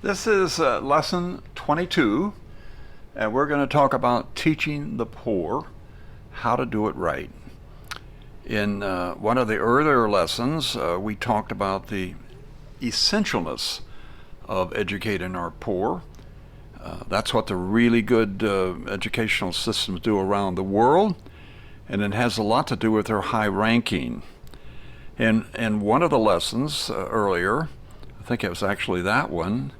This is lesson 22, and we're going to talk about teaching the poor how to do it right. In one of the earlier lessons, we talked about the essentialness of educating our poor. That's what the really good educational systems do around the world, and it has a lot to do with their high ranking. And one of the lessons earlier, I think it was actually that one,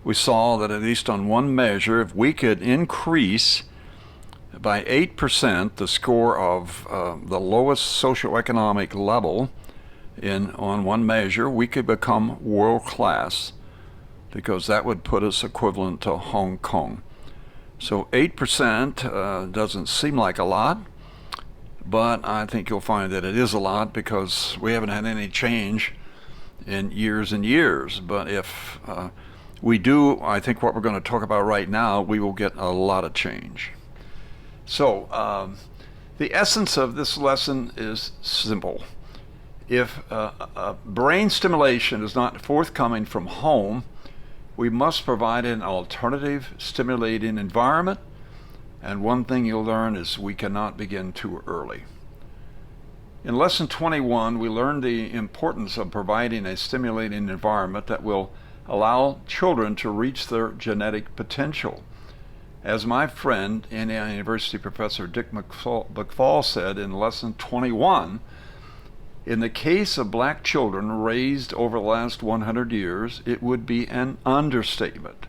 we saw that at least on one measure, if we could increase by 8% the score of the lowest socioeconomic level on one measure, we could become world class, because that would put us equivalent to Hong Kong. So 8% doesn't seem like a lot, but I think you'll find that it is a lot because we haven't had any change in years and years. But if we do, I think what we're going to talk about right now, we will get a lot of change. So the essence of this lesson is simple. If brain stimulation is not forthcoming from home, we must provide an alternative stimulating environment. And one thing you'll learn is we cannot begin too early. In lesson 21, we learned the importance of providing a stimulating environment that will allow children to reach their genetic potential. As my friend, Indiana University professor Dick McFall said in lesson 21, in the case of black children raised over the last 100 years, it would be an understatement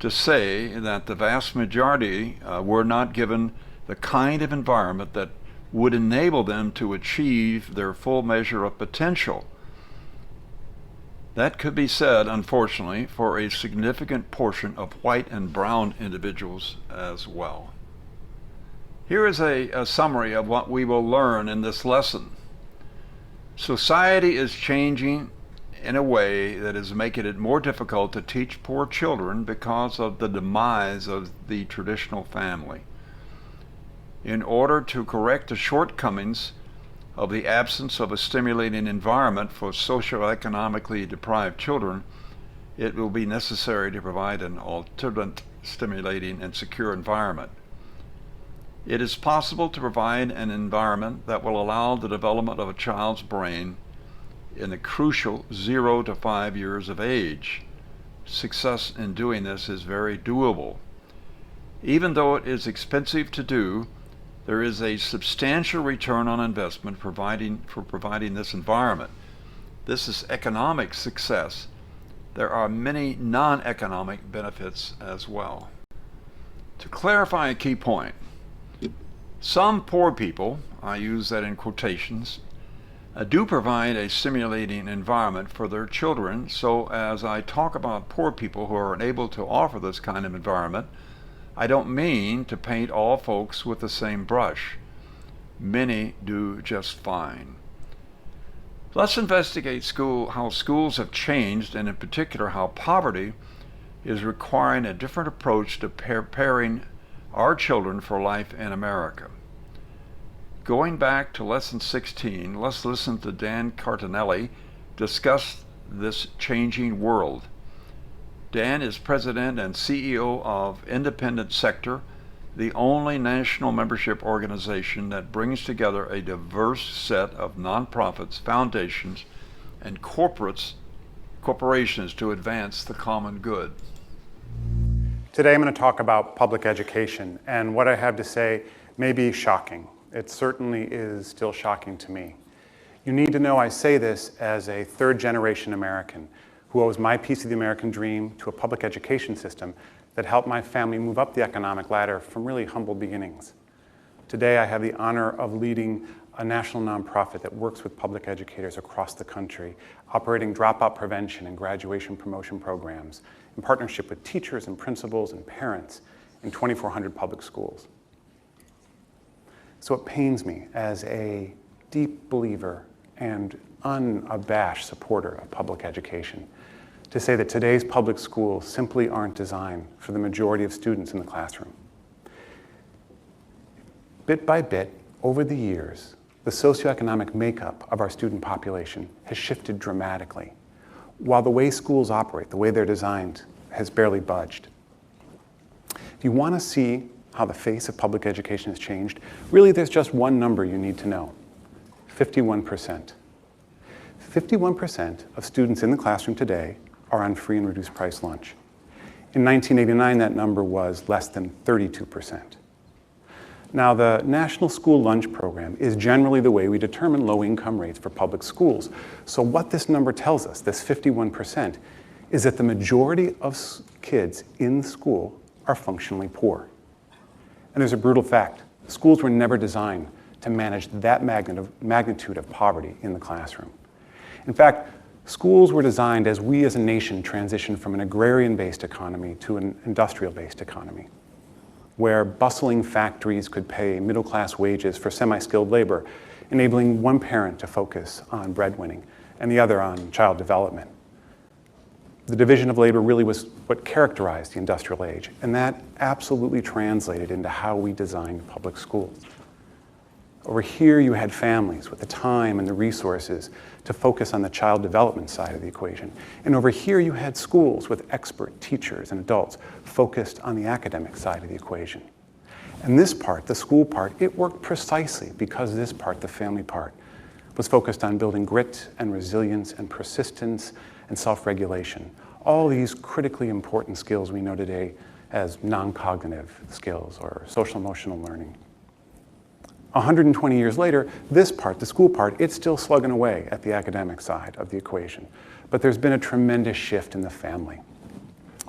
to say that the vast majority were not given the kind of environment that would enable them to achieve their full measure of potential. That could be said, unfortunately, for a significant portion of white and brown individuals as well. Here is a summary of what we will learn in this lesson. Society is changing in a way that is making it more difficult to teach poor children because of the demise of the traditional family. In order to correct the shortcomings of the absence of a stimulating environment for socioeconomically deprived children, it will be necessary to provide an alternate stimulating and secure environment. It is possible to provide an environment that will allow the development of a child's brain in the crucial 0 to 5 years of age. Success in doing this is very doable. Even though it is expensive to do, there is a substantial return on investment for providing this environment. This is economic success. There are many non-economic benefits as well. To clarify a key point, some poor people, I use that in quotations, do provide a stimulating environment for their children. So as I talk about poor people who are unable to offer this kind of environment, I don't mean to paint all folks with the same brush. Many do just fine. Let's investigate how schools have changed, and in particular how poverty is requiring a different approach to preparing our children for life in America. Going back to lesson 16, let's listen to Dan Cartinelli discuss this changing world. Dan is president and CEO of Independent Sector, the only national membership organization that brings together a diverse set of nonprofits, foundations, and corporations to advance the common good. Today I'm going to talk about public education, and what I have to say may be shocking. It certainly is still shocking to me. You need to know I say this as a third-generation American who owes my piece of the American dream to a public education system that helped my family move up the economic ladder from really humble beginnings. Today I have the honor of leading a national nonprofit that works with public educators across the country, operating dropout prevention and graduation promotion programs in partnership with teachers and principals and parents in 2,400 public schools. So it pains me as a deep believer and unabashed supporter of public education to say that today's public schools simply aren't designed for the majority of students in the classroom. Bit by bit, over the years, the socioeconomic makeup of our student population has shifted dramatically. while the way schools operate, the way they're designed, has barely budged. If you want to see how the face of public education has changed, really there's just one number you need to know: 51%. 51% of students in the classroom today are on free and reduced price lunch. In 1989, that number was less than 32%. Now, the National School Lunch Program is generally the way we determine low-income rates for public schools. So what this number tells us, this 51%, is that the majority of kids in school are functionally poor. And there's a brutal fact. Schools were never designed to manage that magnitude of poverty in the classroom. In fact, schools were designed as we as a nation transitioned from an agrarian-based economy to an industrial-based economy, where bustling factories could pay middle-class wages for semi-skilled labor, enabling one parent to focus on breadwinning and the other on child development. The division of labor really was what characterized the industrial age, and that absolutely translated into how we designed public schools. Over here, you had families with the time and the resources to focus on the child development side of the equation. And over here, you had schools with expert teachers and adults focused on the academic side of the equation. And this part, the school part, it worked precisely because this part, the family part, was focused on building grit and resilience and persistence and self-regulation. All these critically important skills we know today as non-cognitive skills or social-emotional learning. 120 years later, this part, the school part, it's still slugging away at the academic side of the equation. But there's been a tremendous shift in the family.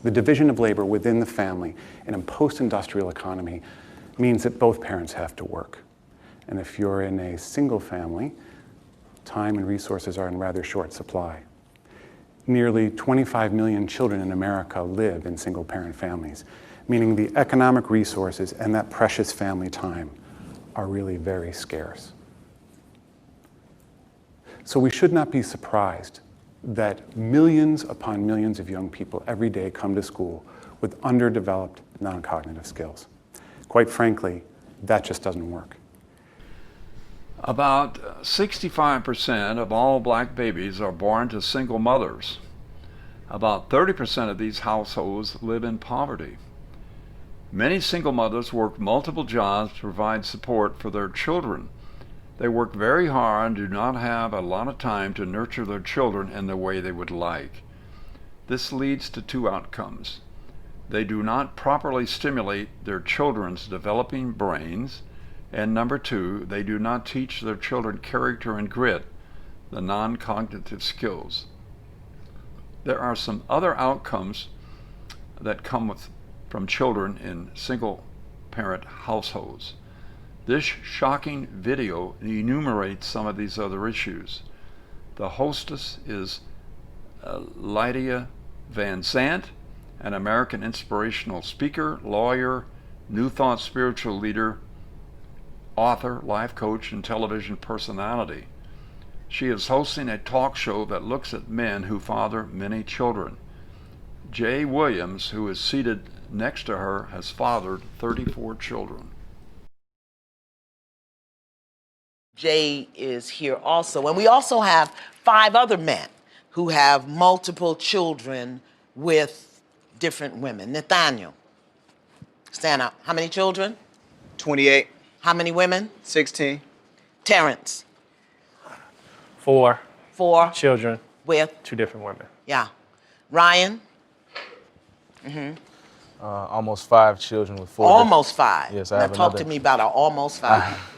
The division of labor within the family in a post-industrial economy means that both parents have to work. And if you're in a single family, time and resources are in rather short supply. Nearly 25 million children in America live in single-parent families, meaning the economic resources and that precious family time are really very scarce. So we should not be surprised that millions upon millions of young people every day come to school with underdeveloped non-cognitive skills. Quite frankly, that just doesn't work. About 65% of all black babies are born to single mothers. About 30% of these households live in poverty. Many single mothers work multiple jobs to provide support for their children. They work very hard and do not have a lot of time to nurture their children in the way they would like. This leads to two outcomes. They do not properly stimulate their children's developing brains, and number two, they do not teach their children character and grit, the non-cognitive skills. There are some other outcomes that come from children in single-parent households. This shocking video enumerates some of these other issues. The hostess is Lydia Van Sant, an American inspirational speaker, lawyer, New Thought spiritual leader, author, life coach, and television personality. She is hosting a talk show that looks at men who father many children. Jay Williams, who is seated next to her, has fathered 34 children. Jay is here also. And we also have 5 other men who have multiple children with different women. Nathaniel, stand up. How many children? 28. How many women? 16. Terrence? 4 4. children, With? 2 different women. Yeah. Ryan? Almost 5 children with 4. Almost 5. Yes, I now have talk another. to me about an almost 5.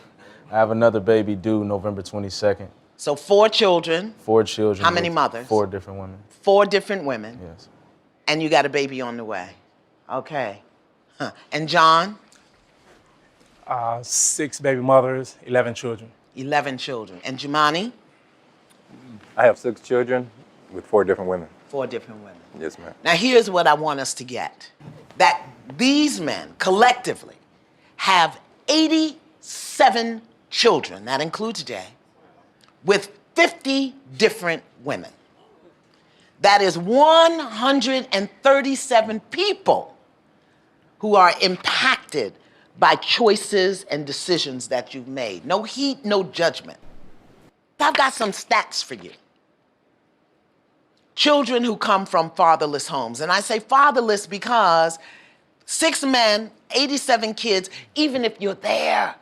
I have another baby due November 22nd. So 4 children, 4 children. How many with mothers? 4 different women. 4 different women, Yes. and you got a baby on the way. Okay. Huh. And John? 6 baby mothers, 11 children. 11 children. And Jumani? I have 6 children with 4 different women. 4 different women. Yes, ma'am. Now, here's what I want us to get. That these men collectively have 87 children, that includes Jay, with 50 different women. That is 137 people who are impacted by choices and decisions that you've made. No heat, no judgment. I've got some stats for you. children who come from fatherless homes. And I say fatherless because 6 men, 87 kids, even if you're there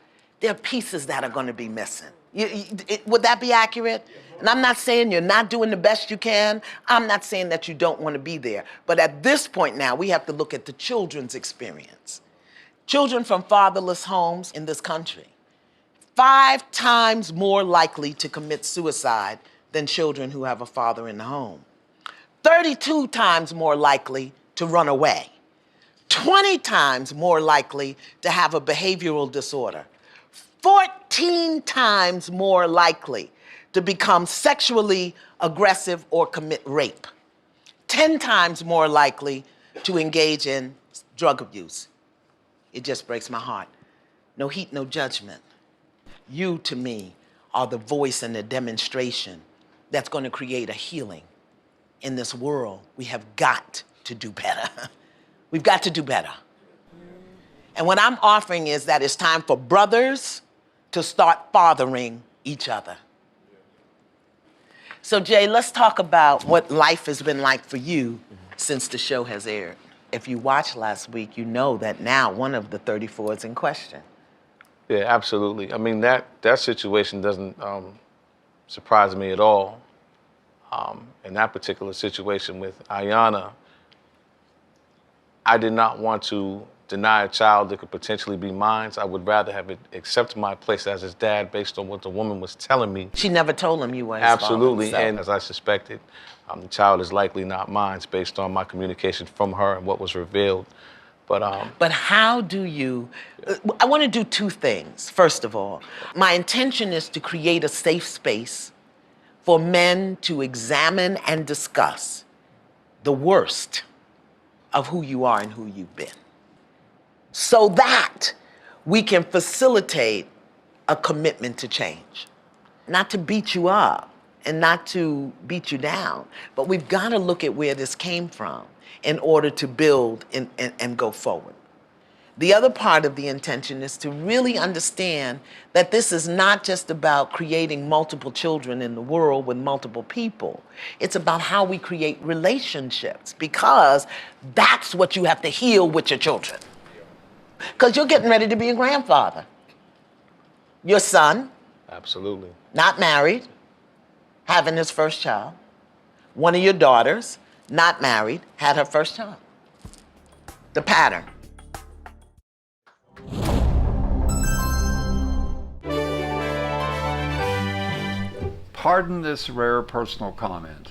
are pieces that are going to be missing. Would that be accurate? And I'm not saying you're not doing the best you can. I'm not saying that you don't want to be there. But at this point now, we have to look at the children's experience. Children from fatherless homes in this country, 5 times more likely to commit suicide than children who have a father in the home. 32 times more likely to run away. 20 times more likely to have a behavioral disorder. 14 times more likely to become sexually aggressive or commit rape. 10 times more likely to engage in drug abuse. It just breaks my heart. No heat, no judgment. You, to me, are the voice and the demonstration that's going to create a healing in this world. We have got to do better. We've got to do better. And what I'm offering is that it's time for brothers to start fathering each other. So Jay, let's talk about what life has been like for you since the show has aired. If you watched last week, you know that now one of the 34 is in question. Yeah, absolutely. I mean, that situation doesn't surprise me at all. In that particular situation with Ayanna, I did not want to deny a child that could potentially be mine. I would rather have it accept my place as his dad based on what the woman was telling me. She never told him you were his Absolutely, father, so. and as I suspected, the child is likely not mine based on my communication from her and what was revealed. But how do you, I want to do 2 things. First of all, my intention is to create a safe space for men to examine and discuss the worst of who you are and who you've been, so that we can facilitate a commitment to change. Not to beat you up and not to beat you down, but we've got to look at where this came from in order to build and go forward. The other part of the intention is to really understand that this is not just about creating multiple children in the world with multiple people. It's about how we create relationships, because that's what you have to heal with your children. Because you're getting ready to be a grandfather. Your son, absolutely. not married, having his first child. One of your daughters, not married, had her first child. The pattern. Pardon this rare personal comment.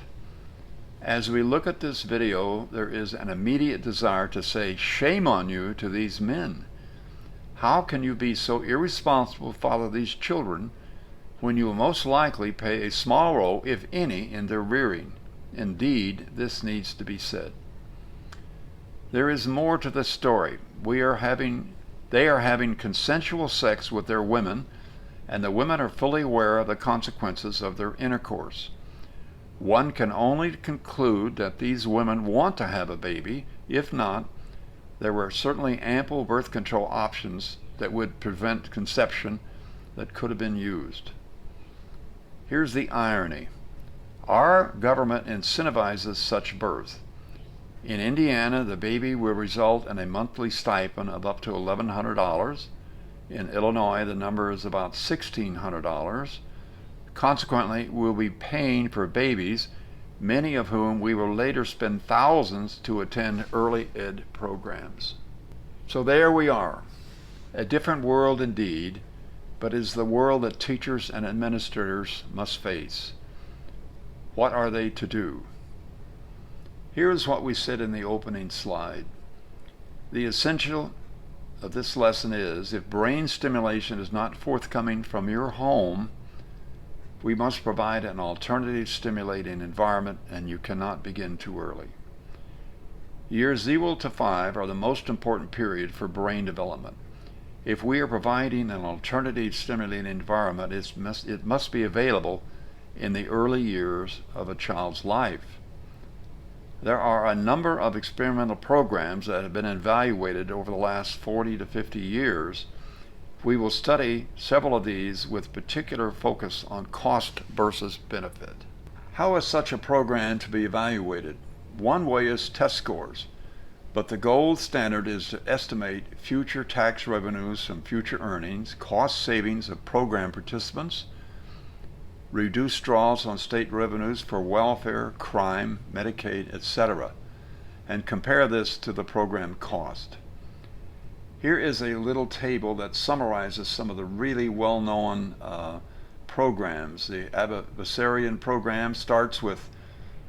As we look at this video, there is an immediate desire to say, shame on you to these men. How can you be so irresponsible to father these children when you will most likely play a small role, if any, in their rearing? Indeed, this needs to be said. There is more to the story. They are having consensual sex with their women, and the women are fully aware of the consequences of their intercourse. One can only conclude that these women want to have a baby. If not, there were certainly ample birth control options that would prevent conception that could have been used. Here's the irony. Our government incentivizes such birth. In Indiana, the baby will result in a monthly stipend of up to $1,100. In Illinois, the number is about $1,600. Consequently, we'll be paying for babies, many of whom we will later spend thousands to attend early ed programs. So there we are, a different world indeed, but is the world that teachers and administrators must face. What are they to do? Here's what we said in the opening slide. The essential of this lesson is, if brain stimulation is not forthcoming from your home, we must provide an alternative stimulating environment, and you cannot begin too early. Years 0 to 5 are the most important period for brain development. If we are providing an alternative stimulating environment, it must be available in the early years of a child's life. There are a number of experimental programs that have been evaluated over the last 40 to 50 years. We will study several of these with particular focus on cost versus benefit. How is such a program to be evaluated? One way is test scores, but the gold standard is to estimate future tax revenues from future earnings, cost savings of program participants, reduced draws on state revenues for welfare, crime, Medicaid, etc., and compare this to the program cost. Here is a little table that summarizes some of the really well-known programs. The Adversarian Program starts with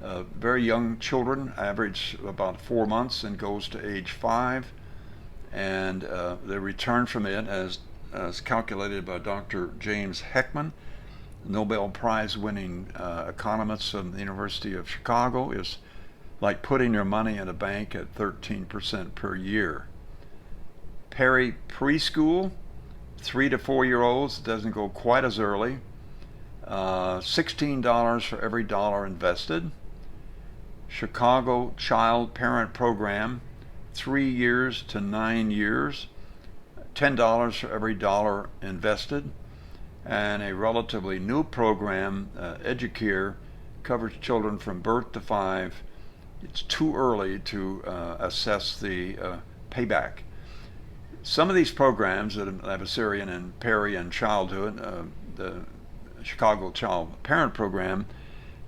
very young children, average about 4 months, and goes to age 5. And the return from it, as calculated by Dr. James Heckman, Nobel Prize winning economist from the University of Chicago, is like putting your money in a bank at 13% per year. Perry Preschool, 3 to 4 year olds, doesn't go quite as early. $16 for every dollar invested. Chicago Child Parent Program, 3 years to 9 years, $10 for every dollar invested. And a relatively new program, Educare, covers children from birth to 5. It's too early to assess the payback. Some of these programs, the Adversarian and Perry and Childhood, the Chicago Child Parent Program,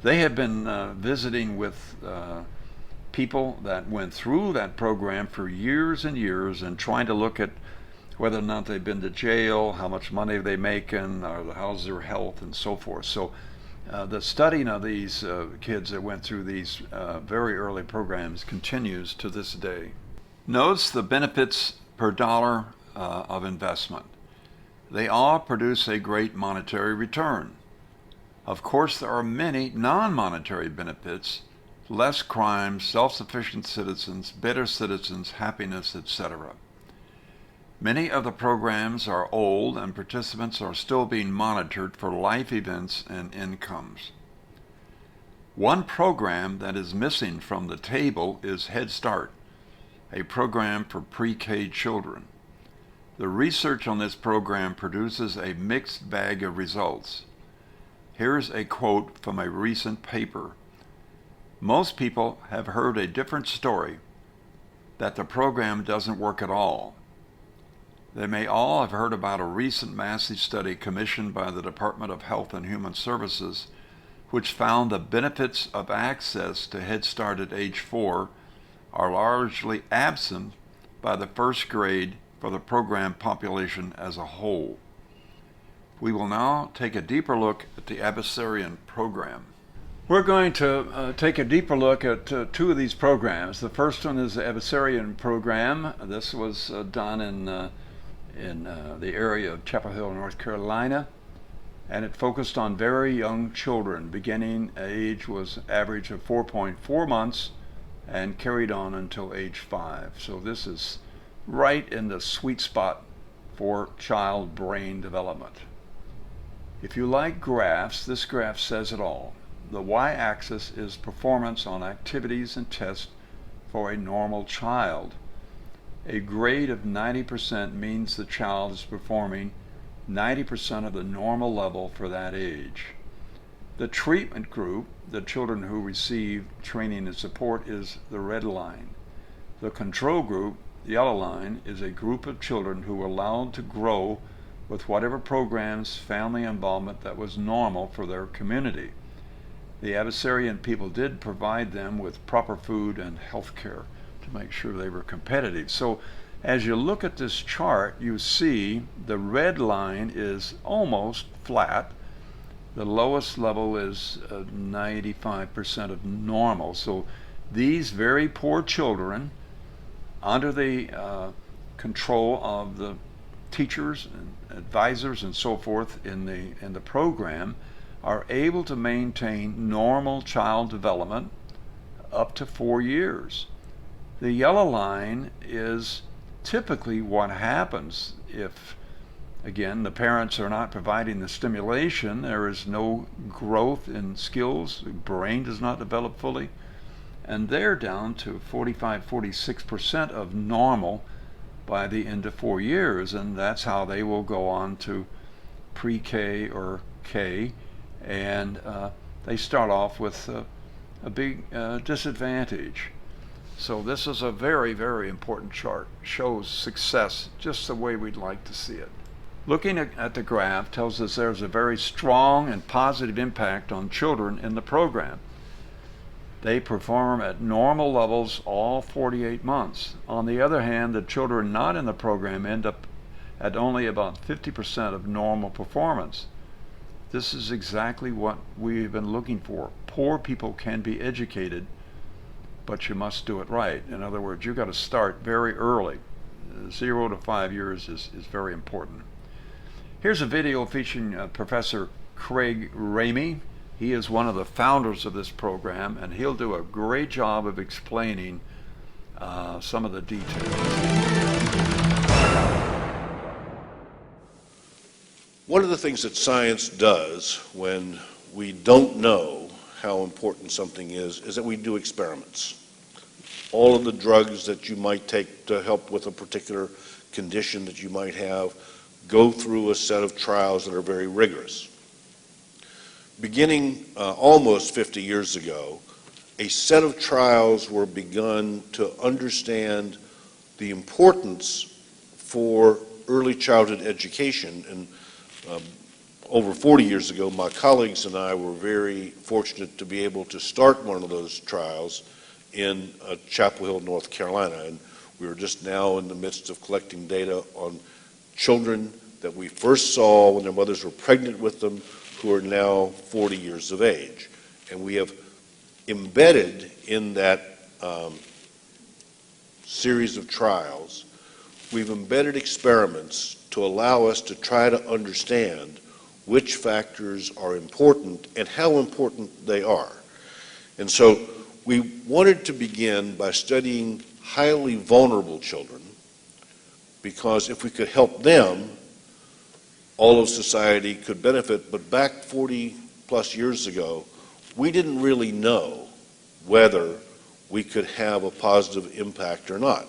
they have been visiting with people that went through that program for years and years and trying to look at whether or not they've been to jail, how much money they making, or how's their health, and so forth. So the studying of these kids that went through these very early programs continues to this day. Notice the benefits per dollar of investment. They all produce a great monetary return. Of course, there are many non-monetary benefits: less crime, self-sufficient citizens, better citizens, happiness, etc. Many of the programs are old and participants are still being monitored for life events and incomes. One program that is missing from the table is Head Start, a program for pre-K children. The research on this program produces a mixed bag of results. Here's a quote from a recent paper. Most people have heard a different story, that the program doesn't work at all. They may all have heard about a recent massive study commissioned by the Department of Health and Human Services, which found the benefits of access to Head Start at age 4 are largely absent by the first grade for the program population as a whole. We will now take a deeper look at the Adversarian Program. We're going to take a deeper look at two of these programs. The first one is the Adversarian Program. This was done in the area of Chapel Hill, North Carolina, and it focused on very young children. Beginning age was average of 4.4 months and carried on until age 5. So this is right in the sweet spot for child brain development. If you like graphs, this graph says it all. The y-axis is performance on activities and tests for a normal child. A grade of 90% means the child is performing 90% of the normal level for that age. The treatment group, the children who receive training and support, is the red line. The control group, the yellow line, is a group of children who were allowed to grow with whatever programs, family involvement that was normal for their community. The Adversarian people did provide them with proper food and health care to make sure they were competitive. So as you look at this chart, you see the red line is almost flat. The lowest level is 95% of normal. So these very poor children, under the control of the teachers and advisors and so forth in the program, are able to maintain normal child development up to 4 years. The yellow line is typically what happens if, again, the parents are not providing the stimulation. There is no growth in skills, the brain does not develop fully, and they're down to 45-46% of normal by the end of 4 years, and that's how they will go on to pre-K or K, and they start off with a big disadvantage. So this is a very, very important chart. Shows success just the way we'd like to see it. Looking at the graph tells us there's a very strong and positive impact on children in the program. They perform at normal levels all 48 months. On the other hand, the children not in the program end up at only about 50% of normal performance. This is exactly what we've been looking for. Poor people can be educated, but you must do it right. In other words, you've got to start very early. 0 to 5 years is very important. Here's a video featuring Professor Craig Ramey. He is one of the founders of this program, and he'll do a great job of explaining some of the details. One of the things that science does when we don't know how important something is that we do experiments. All of the drugs that you might take to help with a particular condition that you might have go through a set of trials that are very rigorous. Beginning almost 50 years ago, a set of trials were begun to understand the importance for early childhood education. And over 40 years ago, my colleagues and I were very fortunate to be able to start one of those trials in Chapel Hill, North Carolina. And we are just now in the midst of collecting data on children that we first saw when their mothers were pregnant with them, who are now 40 years of age. And we have embedded in that series of trials, we've embedded experiments to allow us to try to understand which factors are important and how important they are. And so we wanted to begin by studying highly vulnerable children, because if we could help them, all of society could benefit. But back 40 plus years ago, we didn't really know whether we could have a positive impact or not.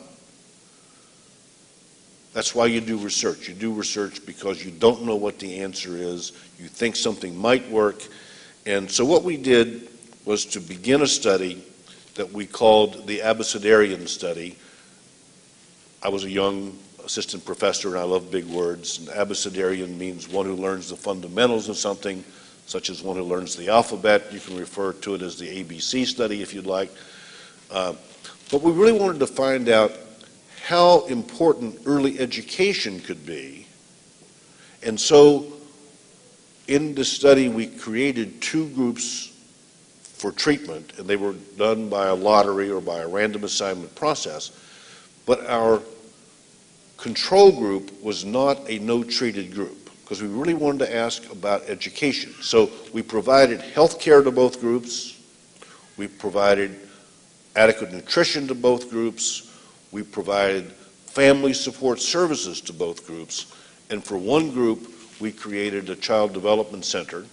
That's why you do research. You do research because you don't know what the answer is. You think something might work. And so what we did was to begin a study that we called the Adversarian study. I was a young assistant professor, and I love big words. And Adversarian means one who learns the fundamentals of something, such as one who learns the alphabet. You can refer to it as the ABC study if you'd like. But we really wanted to find out how important early education could be. And so in the study, we created two groups for treatment, and they were done by a lottery or by a random assignment process. But our control group was not a no-treated group, because we really wanted to ask about education. So we provided health care to both groups. We provided adequate nutrition to both groups. We provided family support services to both groups. And for one group, we created a child development center.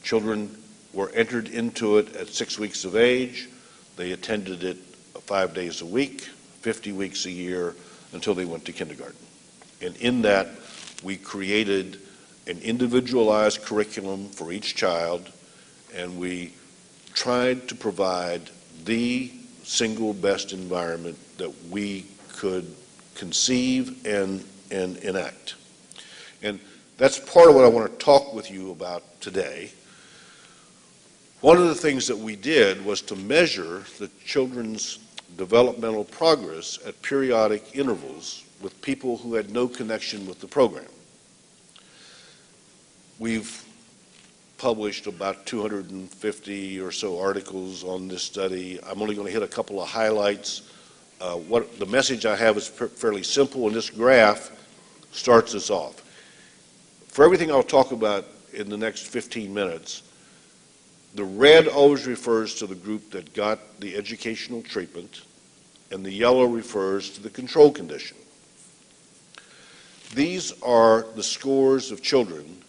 Children were entered into it at 6 weeks of age. They attended it 5 days a week, 50 weeks a year, until they went to kindergarten. And in that, we created an individualized curriculum for each child, and we tried to provide the single best environment that we could conceive and enact. And that's part of what I want to talk with you about today. One of the things that we did was to measure the children's developmental progress at periodic intervals with people who had no connection with the program. We've published about 250 or so articles on this study. I'm only going to hit a couple of highlights. What the message I have is fairly simple, and this graph starts us off. For everything I'll talk about in the next 15 minutes, the red always refers to the group that got the educational treatment, and the yellow refers to the control condition. These are the scores of children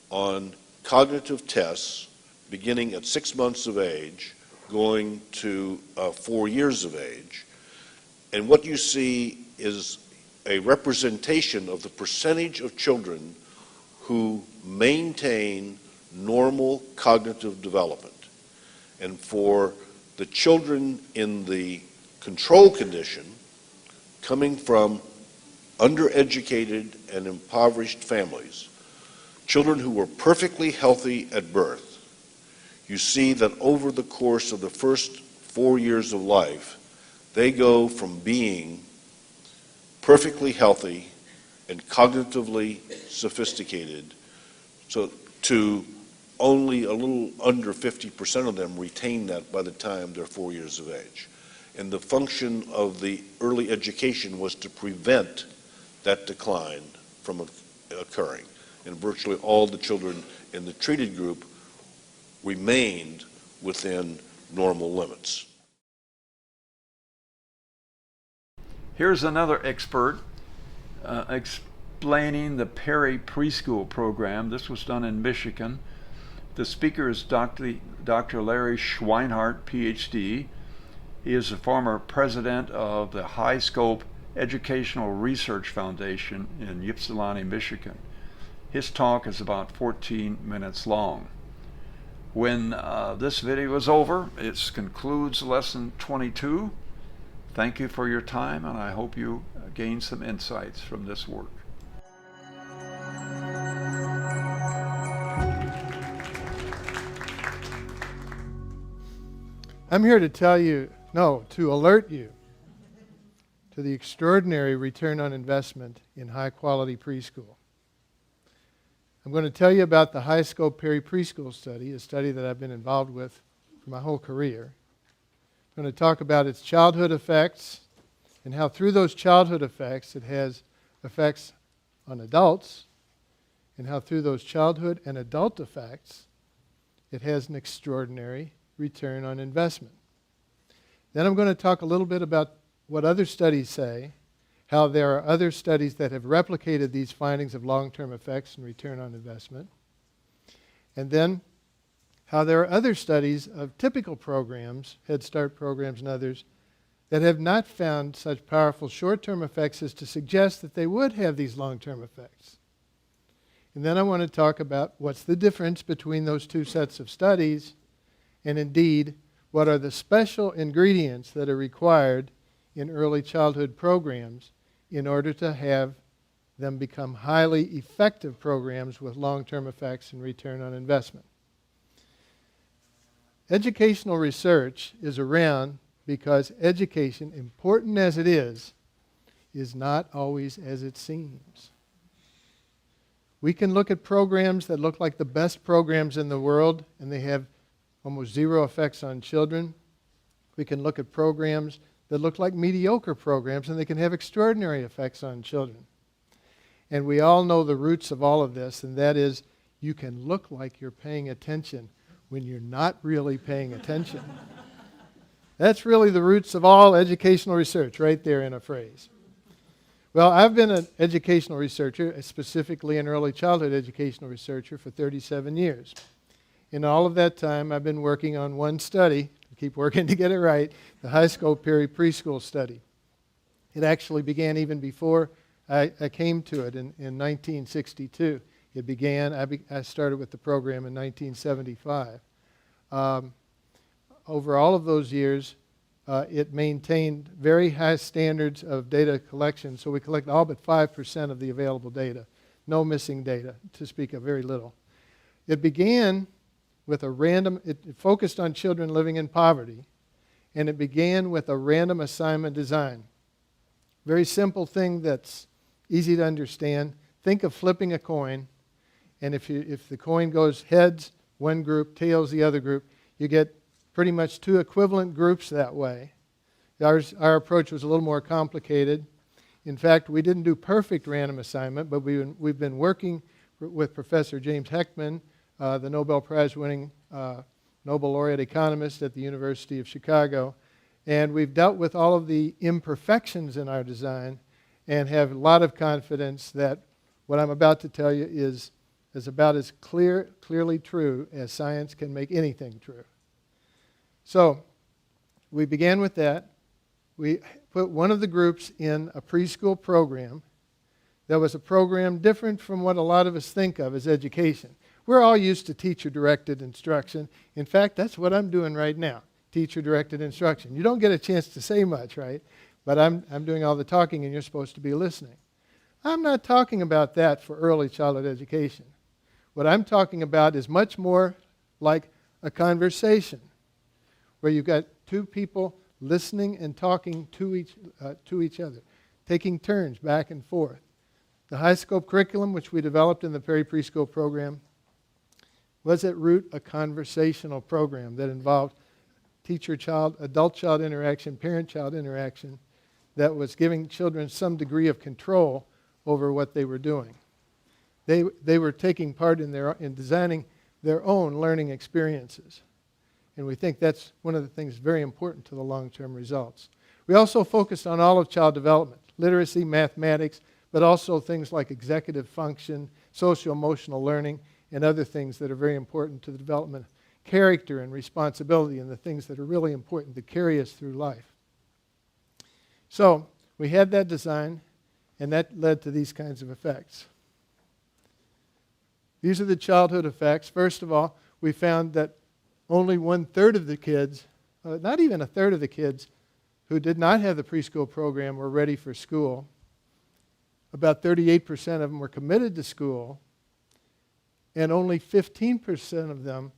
on cognitive tests beginning at 6 months of age, going to 4 years of age. And what you see is a representation of the percentage of children who maintain normal cognitive development. And for the children in the control condition coming from undereducated and impoverished families, children who were perfectly healthy at birth, you see that over the course of the first 4 years of life, they go from being perfectly healthy and cognitively sophisticated to only a little under 50% of them retain that by the time they're 4 years of age. And the function of the early education was to prevent that decline from occurring. And virtually all the children in the treated group remained within normal limits. Here's another expert explaining the Perry Preschool Program. This was done in Michigan. The speaker is Dr. Larry Schweinhart, PhD. He is the former president of the High Scope Educational Research Foundation in Ypsilanti, Michigan. His talk is about 14 minutes long. When this video is over, it concludes lesson 22. Thank you for your time, and I hope you gain some insights from this work. I'm here to to alert you to the extraordinary return on investment in high-quality preschool. I'm going to tell you about the High Scope Perry Preschool Study, a study that I've been involved with for my whole career. I'm going to talk about its childhood effects and how through those childhood effects it has effects on adults, and how through those childhood and adult effects it has an extraordinary return on investment. Then I'm going to talk a little bit about what other studies say, how there are other studies that have replicated these findings of long-term effects and return on investment, and then how there are other studies of typical programs, Head Start programs and others, that have not found such powerful short-term effects as to suggest that they would have these long-term effects. And then I want to talk about what's the difference between those two sets of studies, and indeed, what are the special ingredients that are required in early childhood programs in order to have them become highly effective programs with long-term effects and return on investment. Educational research is around because education, important as it is not always as it seems. We can look at programs that look like the best programs in the world, and they have almost zero effects on children. We can look at programs that look like mediocre programs, and they can have extraordinary effects on children. And we all know the roots of all of this, and that is you can look like you're paying attention when you're not really paying attention. That's really the roots of all educational research, right there in a phrase. Well, I've been an educational researcher, specifically an early childhood educational researcher, for 37 years. In all of that time, I've been working on one study, keep working to get it right, the High Scope Perry Preschool Study. It actually began even before I came to it in 1962. It began, I started with the program in 1975. Over all of those years, it maintained very high standards of data collection, so we collect all but 5% of the available data. No missing data, to speak of, very little. It began with it focused on children living in poverty, and it began with a random assignment design. Very simple thing that's easy to understand. Think of flipping a coin, and if the coin goes heads, one group, tails, the other group, you get pretty much two equivalent groups that way. Our approach was a little more complicated. In fact, we didn't do perfect random assignment, but we've been working with Professor James Heckman, the Nobel Prize-winning Nobel laureate economist at the University of Chicago, and we've dealt with all of the imperfections in our design and have a lot of confidence that what I'm about to tell you is about as clearly true as science can make anything true. So we began with that. We put one of the groups in a preschool program that was a program different from what a lot of us think of as education. We're all used to teacher-directed instruction. In fact, that's what I'm doing right now, teacher-directed instruction. You don't get a chance to say much, right? But I'm doing all the talking and you're supposed to be listening. I'm not talking about that for early childhood education. What I'm talking about is much more like a conversation where you've got two people listening and talking to each other, taking turns back and forth. The high scope curriculum, which we developed in the preschool program, was at root a conversational program that involved teacher-child, adult-child interaction, parent-child interaction that was giving children some degree of control over what they were doing. They were taking part in designing their own learning experiences. And we think that's one of the things very important to the long-term results. We also focused on all of child development, literacy, mathematics, but also things like executive function, social-emotional learning, and other things that are very important to the development of character and responsibility and the things that are really important to carry us through life. So we had that design, and that led to these kinds of effects. These are the childhood effects. First of all, we found that only 1/3 of the kids, not even 1/3 of the kids who did not have the preschool program were ready for school. About 38% of them were committed to school, and only 15% of them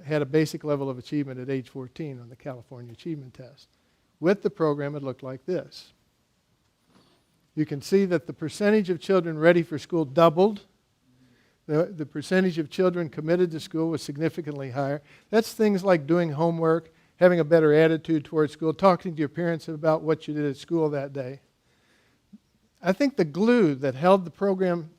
had a basic level of achievement at age 14 on the California Achievement Test. With the program, it looked like this. You can see that the percentage of children ready for school doubled. The percentage of children committed to school was significantly higher. That's things like doing homework, having a better attitude towards school, talking to your parents about what you did at school that day. I think the glue that held the program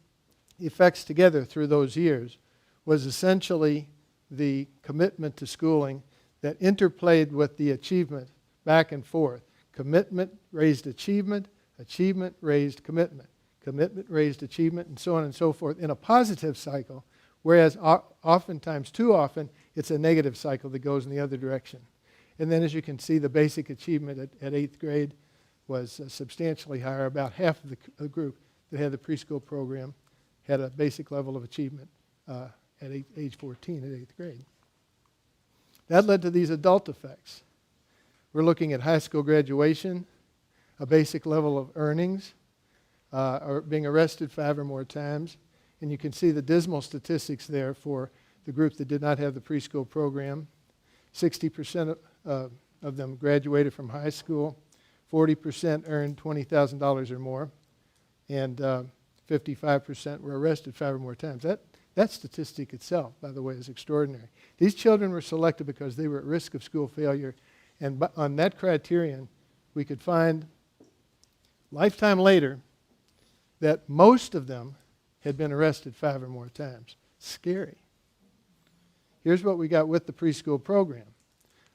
effects together through those years was essentially the commitment to schooling that interplayed with the achievement back and forth. Commitment raised achievement, achievement raised commitment. Commitment raised achievement, and so on and so forth in a positive cycle, whereas oftentimes, too often, it's a negative cycle that goes in the other direction. And then as you can see, the basic achievement at 8th grade was substantially higher. About half of the group that had the preschool program had a basic level of achievement at age 14 at 8th grade. That led to these adult effects. We're looking at high school graduation, a basic level of earnings, or being arrested 5 or more times. And you can see the dismal statistics there for the group that did not have the preschool program. 60% of them graduated from high school. 40% earned $20,000 or more. And 55% were arrested 5 or more times. That statistic itself, by the way, is extraordinary. These children were selected because they were at risk of school failure. And on that criterion, we could find lifetime later that most of them had been arrested 5 or more times. Scary. Here's what we got with the preschool program.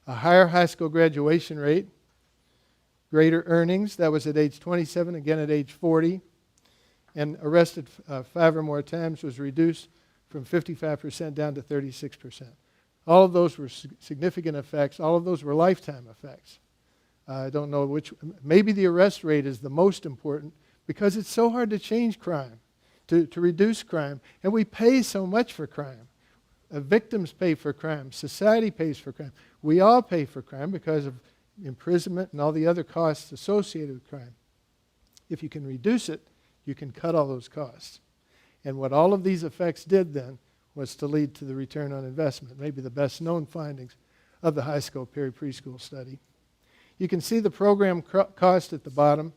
A higher high school graduation rate, greater earnings, that was at age 27, again at age 40, and arrested 5 or more times was reduced from 55% down to 36%. All of those were significant effects. All of those were lifetime effects. I don't know which, maybe the arrest rate is the most important because it's so hard to change crime, to reduce crime. And we pay so much for crime. Victims pay for crime. Society pays for crime. We all pay for crime because of imprisonment and all the other costs associated with crime. If you can reduce it, you can cut all those costs. And what all of these effects did then was to lead to the return on investment, maybe the best known findings of the high school preschool study. You can see the program cost at the bottom.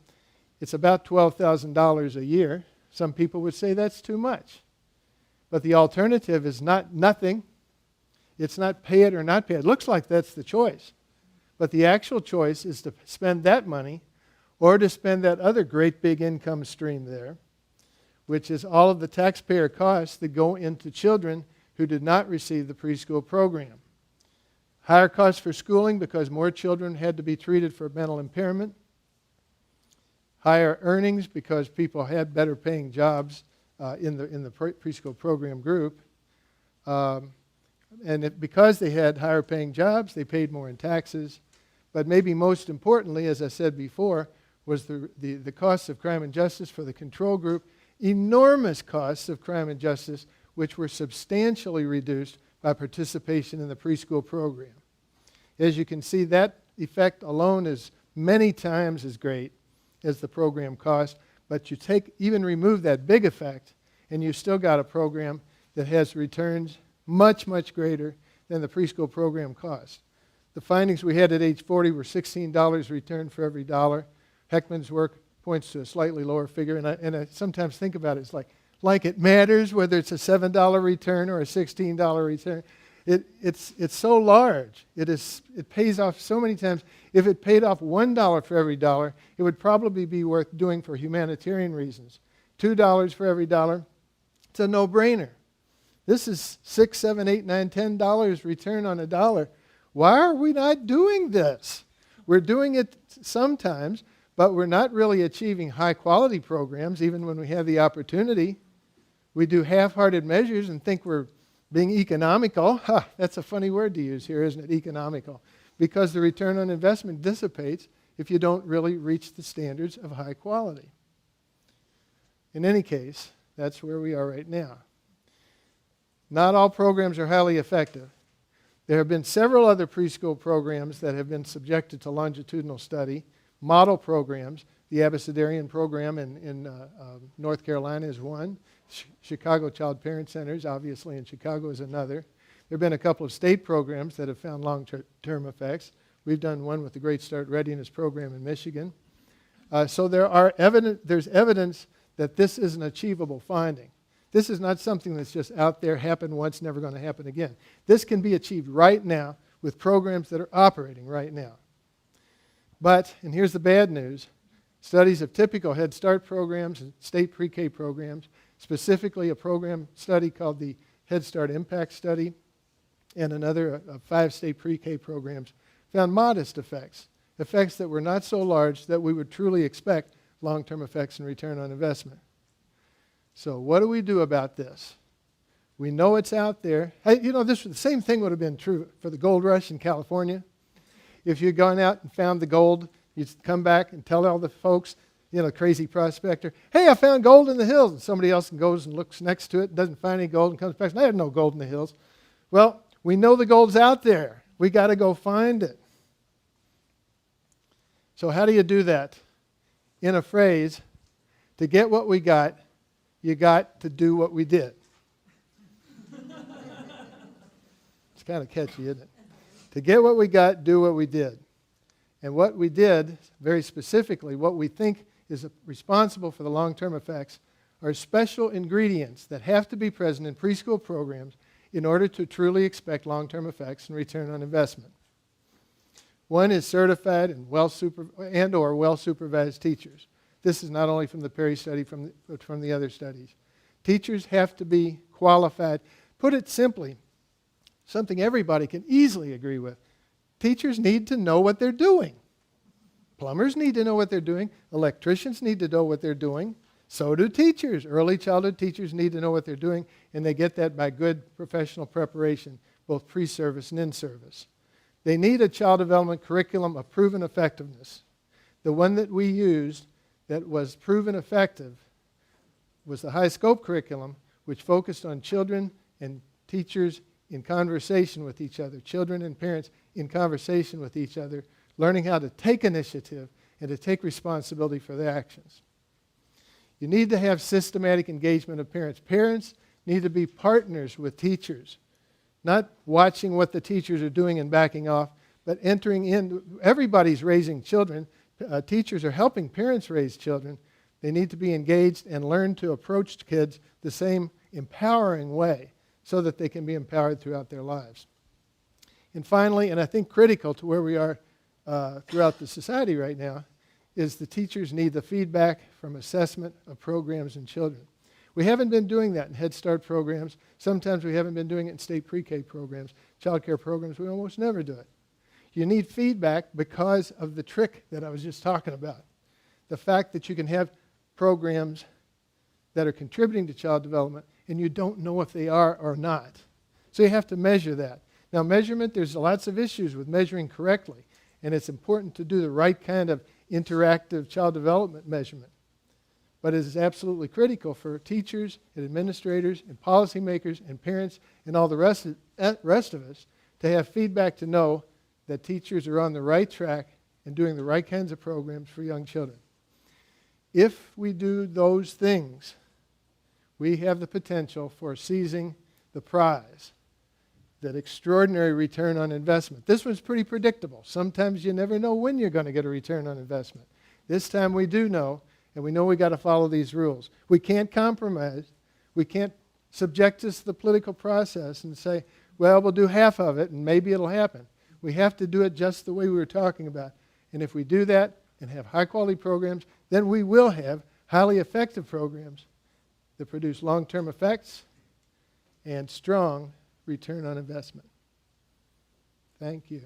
It's about $12,000 a year. Some people would say that's too much. But the alternative is not nothing. It's not pay it or not pay it. It looks like that's the choice. But the actual choice is to spend that money or to spend that other great big income stream there, which is all of the taxpayer costs that go into children who did not receive the preschool program. Higher costs for schooling because more children had to be treated for mental impairment. Higher earnings because people had better paying jobs in the preschool program group. Because they had higher paying jobs, they paid more in taxes. But maybe most importantly, as I said before, was the costs of crime and justice for the control group. Enormous costs of crime and justice which were substantially reduced by participation in the preschool program. As you can see, that effect alone is many times as great as the program cost, but you even remove that big effect, and you still got a program that has returns much, much greater than the preschool program cost. The findings we had at age 40 were $16 return for every dollar. Heckman's work points to a slightly lower figure, and I sometimes think about it, it's like it matters whether it's a $7 return or a $16 return. It's so large. It pays off so many times. If it paid off $1 for every dollar, it would probably be worth doing for humanitarian reasons. $2 for every dollar, it's a no-brainer. This is $6, $7, $8, $9, $10 return on a dollar. Why are we not doing this? We're doing it sometimes, but we're not really achieving high-quality programs, even when we have the opportunity. We do half-hearted measures and think we're being economical. That's a funny word to use here, isn't it? Economical. Because the return on investment dissipates if you don't really reach the standards of high quality. In any case, that's where we are right now. Not all programs are highly effective. There have been several other preschool programs that have been subjected to longitudinal study, model programs. The Adversarian Program in North Carolina is one. Chicago Child Parent Centers, obviously, in Chicago is another. There have been a couple of state programs that have found long-term effects. We've done one with the Great Start Readiness Program in Michigan. So there's evidence that this is an achievable finding. This is not something that's just out there, happened once, never going to happen again. This can be achieved right now with programs that are operating right now. But, and here's the bad news, studies of typical Head Start programs and state pre-K programs, specifically a program study called the Head Start Impact Study and another of 5 state pre-K programs, found modest effects that were not so large that we would truly expect long-term effects in return on investment. So what do we do about this? We know it's out there. Hey, the same thing would have been true for the gold rush in California. If you'd gone out and found the gold, you'd come back and tell all the folks, crazy prospector, hey, I found gold in the hills. And somebody else goes and looks next to it and doesn't find any gold and comes back and says, I had no gold in the hills. Well, we know the gold's out there. We got to go find it. So how do you do that? In a phrase, to get what we got, you got to do what we did. It's kind of catchy, isn't it? To get what we got, do what we did. And what we did, very specifically, what we think is responsible for the long-term effects are special ingredients that have to be present in preschool programs in order to truly expect long-term effects and return on investment. One is certified and or well-supervised teachers. This is not only from the Perry study, but from the other studies. Teachers have to be qualified. Put it simply, something everybody can easily agree with. Teachers need to know what they're doing. Plumbers need to know what they're doing. Electricians need to know what they're doing. So do teachers. Early childhood teachers need to know what they're doing, and they get that by good professional preparation, both pre-service and in-service. They need a child development curriculum of proven effectiveness. The one that we used that was proven effective was the high-scope curriculum, which focused on children and teachers in conversation with each other, children and parents in conversation with each other, learning how to take initiative and to take responsibility for their actions. You need to have systematic engagement of parents. Parents need to be partners with teachers, not watching what the teachers are doing and backing off, but entering in. Everybody's raising children. Teachers are helping parents raise children. They need to be engaged and learn to approach kids the same empowering way so that they can be empowered throughout their lives. And finally, and I think critical to where we are throughout the society right now, is the teachers need the feedback from assessment of programs and children. We haven't been doing that in Head Start programs. Sometimes we haven't been doing it in state pre-K programs. Child care programs, we almost never do it. You need feedback because of the trick that I was just talking about. The fact that you can have programs that are contributing to child development and you don't know if they are or not. So you have to measure that. Now measurement, there's lots of issues with measuring correctly, and it's important to do the right kind of interactive child development measurement. But it is absolutely critical for teachers and administrators and policymakers and parents and all the rest of us to have feedback to know that teachers are on the right track and doing the right kinds of programs for young children. If we do those things, we have the potential for seizing the prize, that extraordinary return on investment. This one's pretty predictable. Sometimes you never know when you're going to get a return on investment. This time we do know, and we know we got to follow these rules. We can't compromise. We can't subject us to the political process and say, well, we'll do half of it and maybe it'll happen. We have to do it just the way we were talking about. And if we do that and have high-quality programs, then we will have highly effective programs that produce long-term effects and strong return on investment. Thank you.